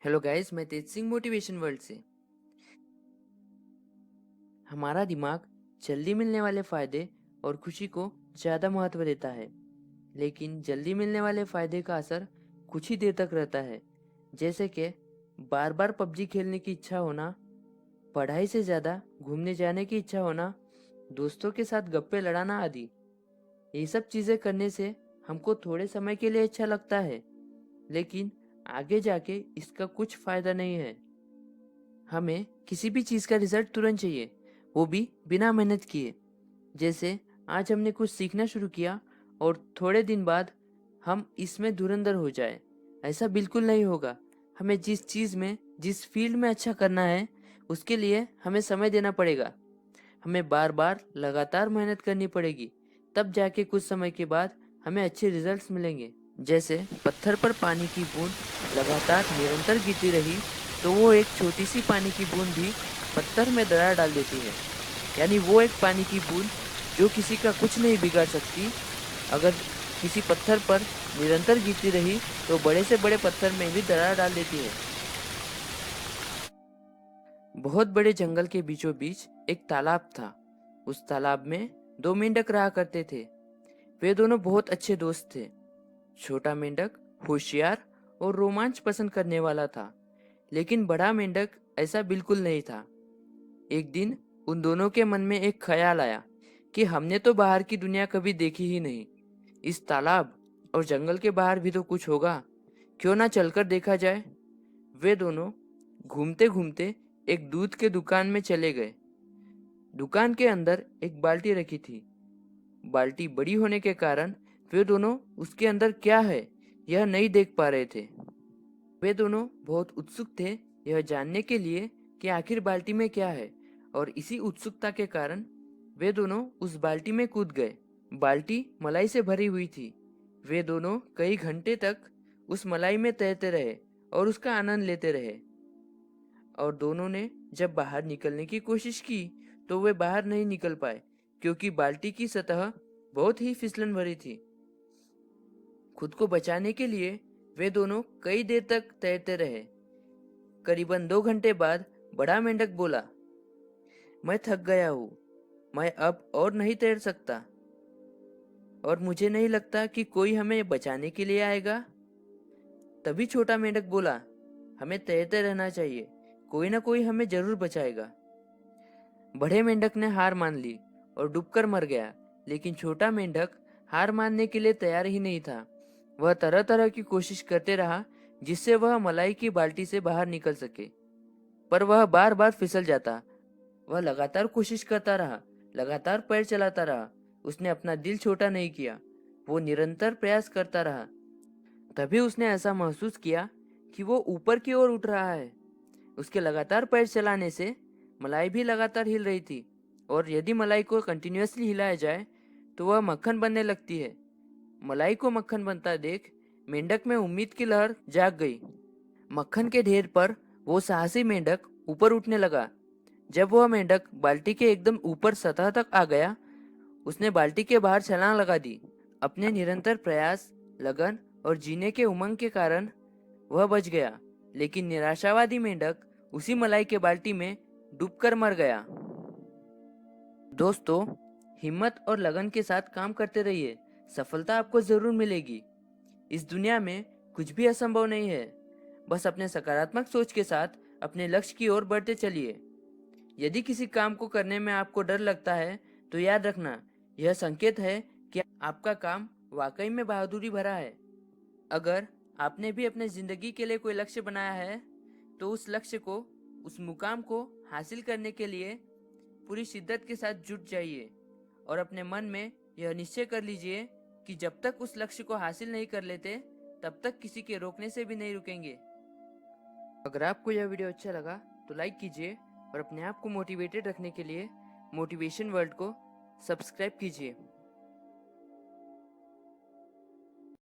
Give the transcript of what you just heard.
Hello guys, मैं तेज Singh motivation world से। हमारा दिमाग जल्दी मिलने वाले फायदे और खुशी को ज़्यादा महत्व देता है, लेकिन जल्दी मिलने वाले फायदे का असर कुछ ही देर तक रहता है। जैसे कि बार बार पबजी खेलने की इच्छा होना, पढ़ाई से ज़्यादा घूमने जाने की इच्छा होना, दोस्तों के साथ गप्पे लड़ाना आदि। ये सब चीज़ें करने से हमको थोड़े समय के लिए अच्छा लगता है, लेकिन आगे जाके इसका कुछ फायदा नहीं है। हमें किसी भी चीज़ का रिजल्ट तुरंत चाहिए, वो भी बिना मेहनत किए। जैसे आज हमने कुछ सीखना शुरू किया और थोड़े दिन बाद हम इसमें धुरंधर हो जाए, ऐसा बिल्कुल नहीं होगा। हमें जिस चीज़ में, जिस फील्ड में अच्छा करना है, उसके लिए हमें समय देना पड़ेगा। हमें बार बार लगातार मेहनत करनी पड़ेगी, तब जाके कुछ समय के बाद हमें अच्छे रिजल्ट्स मिलेंगे। जैसे पत्थर पर पानी की बूंद लगातार निरंतर गिरती रही, तो वो एक छोटी सी पानी की बूंद भी पत्थर में दरार डाल देती है। यानी वो एक पानी की बूंद जो किसी का कुछ नहीं बिगाड़ सकती, अगर किसी पत्थर पर निरंतर गिरती रही तो बड़े से बड़े पत्थर में भी दरार डाल देती है। बहुत बड़े जंगल के बीचों बीच एक तालाब था। उस तालाब में दो मेंढक रहा करते थे। वे दोनों बहुत अच्छे दोस्त थे। छोटा मेंढक होशियार और रोमांच पसंद करने वाला था, लेकिन बड़ा मेंढक ऐसा बिल्कुल नहीं था। एक दिन उन दोनों के मन में एक ख्याल आया कि हमने तो बाहर की दुनिया कभी देखी ही नहीं। इस तालाब और जंगल के बाहर भी तो कुछ होगा, क्यों ना चलकर देखा जाए। वे दोनों घूमते घूमते एक दूध के दुकान में चले गए। दुकान के अंदर एक बाल्टी रखी थी। बाल्टी बड़ी होने के कारण वे दोनों उसके अंदर क्या है यह नहीं देख पा रहे थे। वे दोनों बहुत उत्सुक थे यह जानने के लिए कि आखिर बाल्टी में क्या है, और इसी उत्सुकता के कारण वे दोनों उस बाल्टी में कूद गए। बाल्टी मलाई से भरी हुई थी। वे दोनों कई घंटे तक उस मलाई में तैरते रहे और उसका आनंद लेते रहे। और दोनों ने जब बाहर निकलने की कोशिश की तो वे बाहर नहीं निकल पाए, क्योंकि बाल्टी की सतह बहुत ही फिसलन भरी थी। खुद को बचाने के लिए वे दोनों कई देर तक तैरते रहे। करीबन 2 घंटे बाद बड़ा मेंढक बोला, मैं थक गया हूँ, मैं अब और नहीं तैर सकता, और मुझे नहीं लगता कि कोई हमें बचाने के लिए आएगा। तभी छोटा मेंढक बोला, हमें तैरते रहना चाहिए, कोई ना कोई हमें जरूर बचाएगा। बड़े मेंढक ने हार मान ली और डूबकर मर गया, लेकिन छोटा मेंढक हार मानने के लिए तैयार ही नहीं था। वह तरह तरह की कोशिश करते रहा जिससे वह मलाई की बाल्टी से बाहर निकल सके, पर वह बार बार फिसल जाता। वह लगातार कोशिश करता रहा, लगातार पैर चलाता रहा। उसने अपना दिल छोटा नहीं किया, वो निरंतर प्रयास करता रहा। तभी उसने ऐसा महसूस किया कि वो ऊपर की ओर उठ रहा है। उसके लगातार पैर चलाने से मलाई भी लगातार हिल रही थी, और यदि मलाई को कंटिन्यूअसली हिलाया जाए तो वह मक्खन बनने लगती है। मलाई को मक्खन बनता देख मेंढक में उम्मीद की लहर जाग गई। मक्खन के ढेर पर वो साहसी मेंढक ऊपर उठने लगा। जब वह मेंढक बाल्टी के एकदम ऊपर सतह तक आ गया, उसने बाल्टी के बाहर छलांग लगा दी। अपने निरंतर प्रयास, लगन और जीने के उमंग के कारण वह बच गया, लेकिन निराशावादी मेंढक उसी मलाई के बाल्टी में डूबकर मर गया। दोस्तों, हिम्मत और लगन के साथ काम करते रहिए, सफलता आपको जरूर मिलेगी। इस दुनिया में कुछ भी असंभव नहीं है। बस अपने सकारात्मक सोच के साथ अपने लक्ष्य की ओर बढ़ते चलिए। यदि किसी काम को करने में आपको डर लगता है, तो याद रखना, यह संकेत है कि आपका काम वाकई में बहादुरी भरा है। अगर आपने भी अपने जिंदगी के लिए कोई लक्ष्य बनाया है, तो उस लक्ष्य को, उस मुकाम को हासिल करने के लिए पूरी शिद्दत के साथ जुट जाइए, और अपने मन में यह निश्चय कर लीजिए कि जब तक उस लक्ष्य को हासिल नहीं कर लेते, तब तक किसी के रोकने से भी नहीं रुकेंगे। अगर आपको यह वीडियो अच्छा लगा तो लाइक कीजिए, और अपने आप को मोटिवेटेड रखने के लिए मोटिवेशन वर्ल्ड को सब्सक्राइब कीजिए।